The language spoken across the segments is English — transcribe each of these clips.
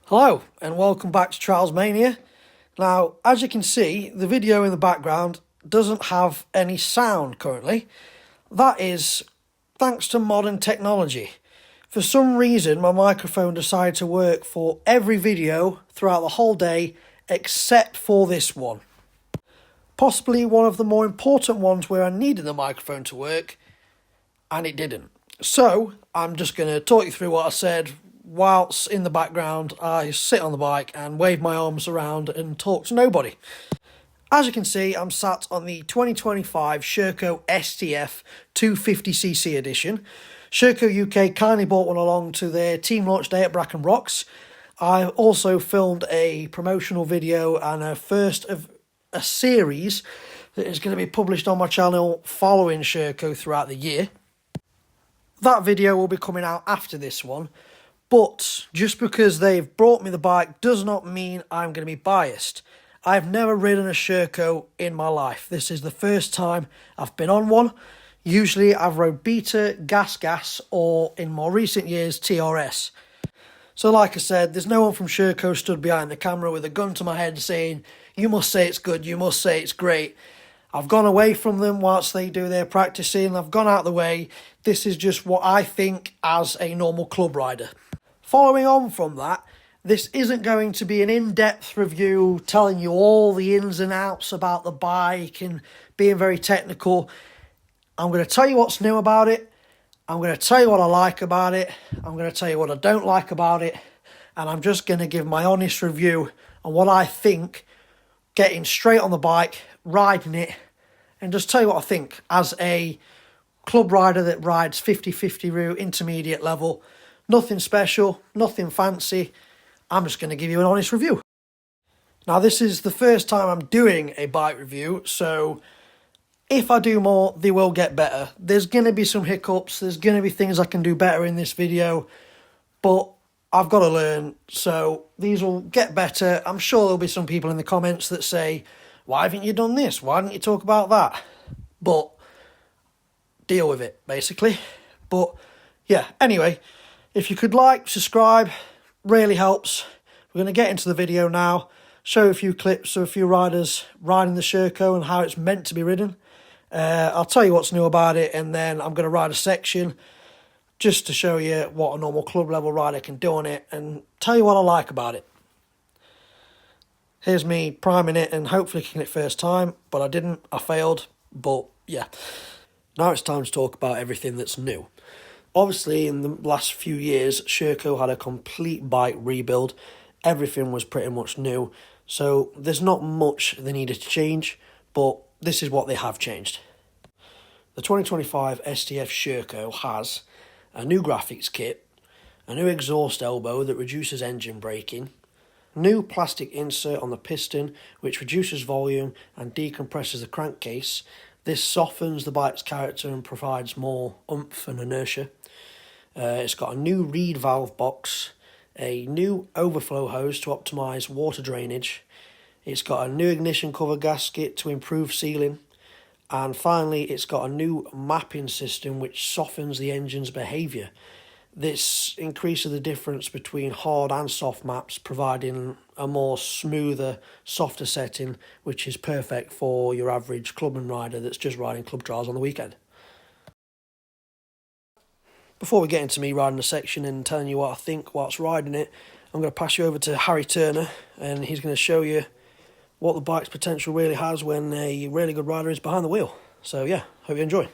Hello and welcome back to Trials Mania. Now, as you can see, the video in the background doesn't have any sound currently. That is thanks to modern technology. For some reason, my microphone decided to work for every video throughout the whole day except for this one. Possibly one of the more important ones where I needed the microphone to work, and it didn't. So, I'm just going to talk you through what I said whilst in the background I sit on the bike and wave my arms around and talk to nobody. As you can see, I'm sat on the 2025 Sherco STF 250cc edition. Sherco UK kindly brought one along to their team launch day at Bracken Rocks. I also filmed a promotional video and a first of a series that is going to be published on my channel following Sherco throughout the year. That video will be coming out after this one. But just because they've brought me the bike does not mean I'm going to be biased. I've never ridden a Sherco in my life. This is the first time I've been on one. Usually I've rode Beta, Gas, or in more recent years, TRS. So like I said, there's no one from Sherco stood behind the camera with a gun to my head saying, you must say it's good, you must say it's great. I've gone away from them whilst they do their practicing. I've gone out of the way. This is just what I think as a normal club rider. Following on from that, this isn't going to be an in-depth review telling you all the ins and outs about the bike and being very technical. I'm going to tell you what's new about it. I'm going to tell you what I like about it. I'm going to tell you what I don't like about it. And I'm just going to give my honest review on what I think getting straight on the bike, riding it, and just tell you what I think as a club rider that rides 50-50 route, intermediate level. Nothing special, nothing fancy. I'm just going to give you an honest review. Now, this is the first time I'm doing a bike review, so if I do more, they will get better. There's going to be some hiccups, there's going to be things I can do better in this video, but I've got to learn, so these will get better. I'm sure there'll be some people in the comments that say, why haven't you done this? Why didn't you talk about that? But deal with it, basically. But yeah, anyway, if you could like, subscribe, really helps. We're going to get into the video now, show a few clips of a few riders riding the Sherco and how it's meant to be ridden. I'll tell you what's new about it, and then I'm going to ride a section just to show you what a normal club level rider can do on it and tell you what I like about it. Here's me priming it and hopefully kicking it first time, but I didn't, I failed, but yeah. Now it's time to talk about everything that's new. Obviously, in the last few years, Sherco had a complete bike rebuild. Everything was pretty much new, so there's not much they needed to change, but this is what they have changed. The 2025 STF Sherco has a new graphics kit, a new exhaust elbow that reduces engine braking, new plastic insert on the piston which reduces volume and decompresses the crankcase. This softens the bike's character and provides more oomph and inertia. It's got a new reed valve box, a new overflow hose to optimise water drainage. It's got a new ignition cover gasket to improve sealing. And finally, it's got a new mapping system which softens the engine's behaviour. This increases the difference between hard and soft maps, providing a more smoother, softer setting, which is perfect for your average clubman rider that's just riding club trials on the weekend. Before we get into me riding the section and telling you what I think whilst riding it, I'm going to pass you over to Harry Turner, and he's going to show you what the bike's potential really has when a really good rider is behind the wheel. So yeah, hope you enjoy.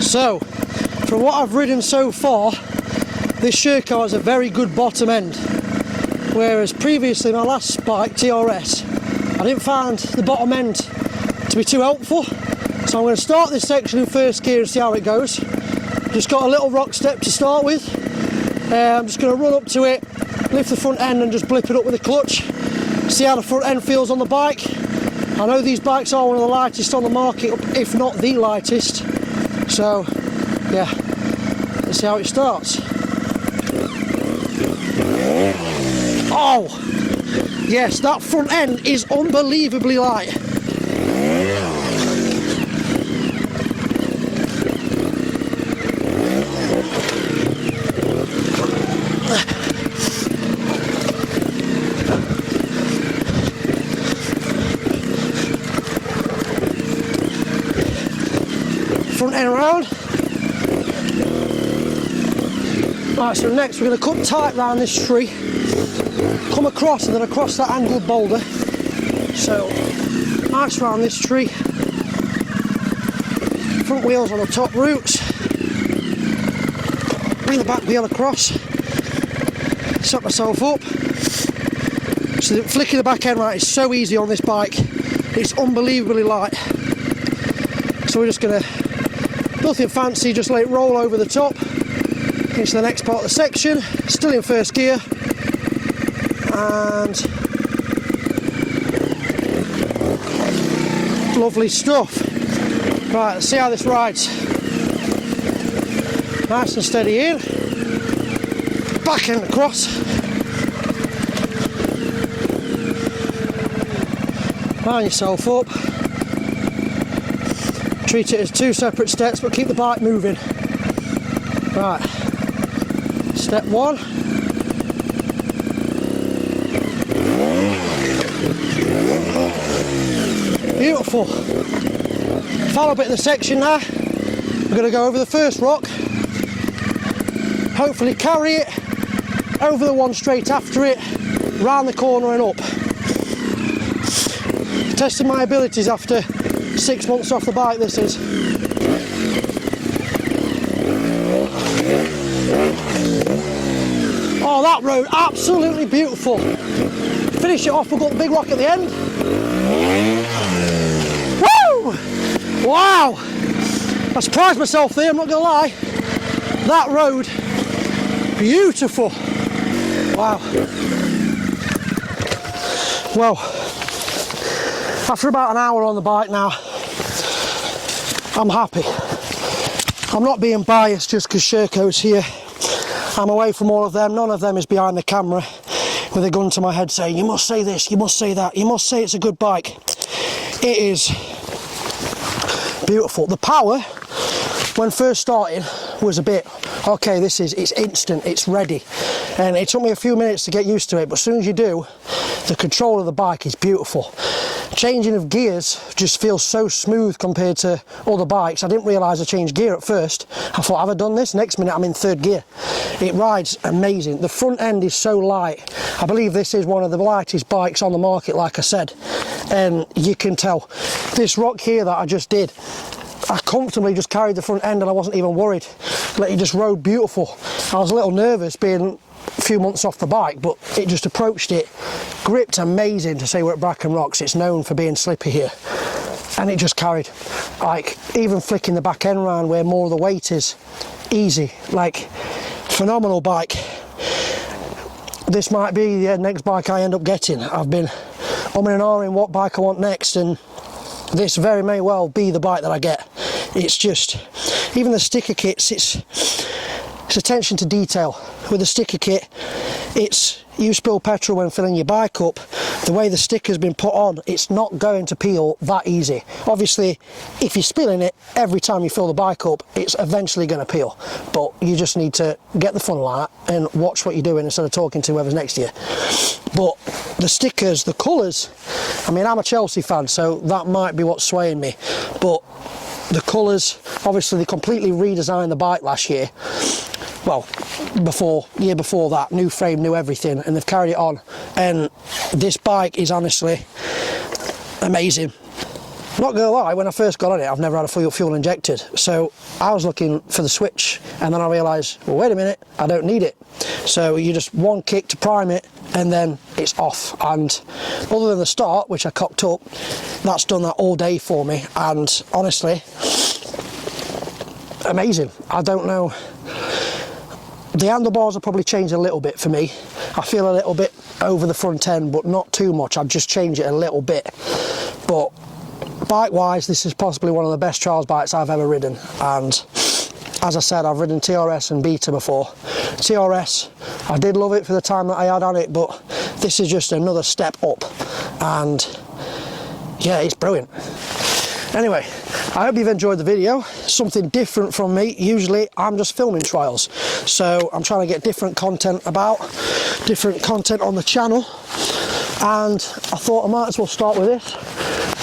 So, from what I've ridden so far, this Sherco has a very good bottom end, whereas previously my last bike, TRS, I didn't find the bottom end to be too helpful. So I'm going to start this section in first gear and see how it goes. Just got a little rock step to start with. I'm just going to run up to it, lift the front end and just blip it up with the clutch. See how the front end feels on the bike. I know these bikes are one of the lightest on the market, if not the lightest. So, yeah, let's see how it starts. Oh, yes, that front end is unbelievably light. Front end round. Right, so next we're going to cut tight round this tree, come across and then across that angled boulder. So nice round this tree, front wheels on the top roots, bring the back wheel across, set myself up. So the flick of the back end right is so easy on this bike, it's unbelievably light. So we're just going to, nothing fancy, just let it roll over the top into the next part of the section, still in first gear, and lovely stuff. Right, let's see how this rides. Nice and steady in, back end across, line yourself up, treat it as two separate steps but keep the bike moving. Right, step one, beautiful. Final bit of the section now, we're going to go over the first rock, hopefully carry it over the one straight after it, round the corner and up. Testing my abilities after 6 months off the bike, this is. Oh, that road, absolutely beautiful. Finish it off, we've got the big rock at the end. Woo! Wow! I surprised myself there, I'm not going to lie. That road, beautiful. Wow. Well, after about an hour on the bike now, I'm happy. I'm not being biased just because Sherco's here. I'm away from all of them. None of them is behind the camera with a gun to my head saying, you must say this, you must say that, you must say it's a good bike. It is beautiful. The power, when first starting, was a bit, okay, it's instant, it's ready. And it took me a few minutes to get used to it, but as soon as you do, the control of the bike is beautiful. Changing of gears just feels so smooth compared to other bikes. I didn't realise I changed gear at first. I thought, have I done this? Next minute I'm in third gear. It rides amazing. The front end is so light. I believe this is one of the lightest bikes on the market, like I said. And you can tell. This rock here that I just did, I comfortably just carried the front end and I wasn't even worried. Like, it just rode beautiful. I was a little nervous being a few months off the bike, but it just approached it, gripped amazing. To say we're at Bracken Rocks, it's known for being slippy here, and it just carried, like, even flicking the back end round where more of the weight is, easy. Like, phenomenal bike. This might be the next bike I end up getting. I've been umming and ahhing what bike I want next, and this very may well be the bike that I get. It's just, even the sticker kits, it's attention to detail. With the sticker kit, it's, you spill petrol when filling your bike up, the way the sticker's been put on, it's not going to peel that easy. Obviously, if you're spilling it every time you fill the bike up, it's eventually going to peel. But you just need to get the funnel out and watch what you're doing instead of talking to whoever's next to you. But the stickers, the colours, I mean, I'm a Chelsea fan, so that might be what's swaying me. But the colours, obviously they completely redesigned the bike last year. Well, year before that, new frame, new everything, and they've carried it on. And this bike is honestly amazing. Not gonna lie, when I first got on it, I've never had a fuel injected. So I was looking for the switch, and then I realised, well, wait a minute, I don't need it. So you just one kick to prime it, and then it's off. And other than the start, which I cocked up, that's done that all day for me. And honestly, amazing. I don't know. The handlebars have probably changed a little bit for me. I feel a little bit over the front end, but not too much. I've just changed it a little bit. But bike-wise, this is possibly one of the best trials bikes I've ever ridden. And as I said, I've ridden TRS and Beta before. TRS, I did love it for the time that I had on it, but this is just another step up. And yeah, it's brilliant. Anyway, I hope you've enjoyed the video. Something different from me. Usually I'm just filming trials, so I'm trying to get different content on the channel, and I thought I might as well start with this,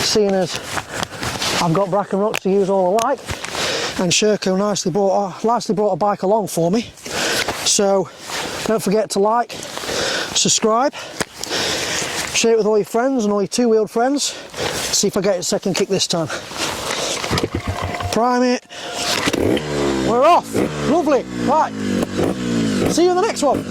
seeing as I've got Bracken Rocks to use all I like, and Sherco nicely brought a bike along for me. So don't forget to like, subscribe, share it with all your friends and all your two-wheeled friends. See if I get a second kick this time. Prime it. We're off. Lovely. Right. See you in the next one.